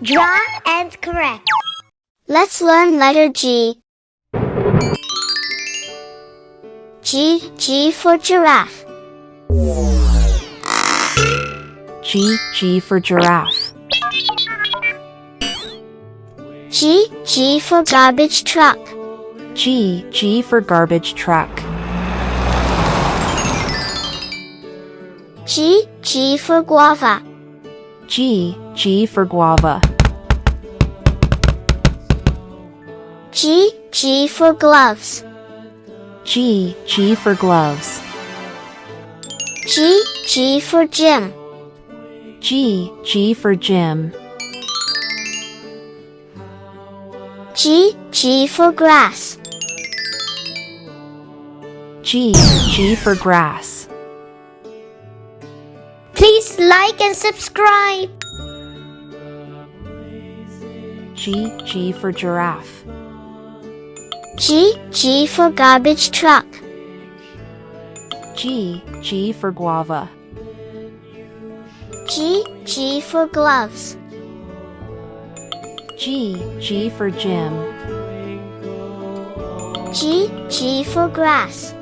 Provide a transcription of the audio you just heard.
Draw and correct. Let's learn letter G. G for giraffe. G for giraffe. G for garbage truck. G for garbage truck. G for guava. G for guava. G for gloves. G for gloves. G for gym. G for gym. G for grass. G for grass. Please like and subscribe. G for giraffe. G for garbage truck. G for guava. G for gloves. G for gym. G for grass.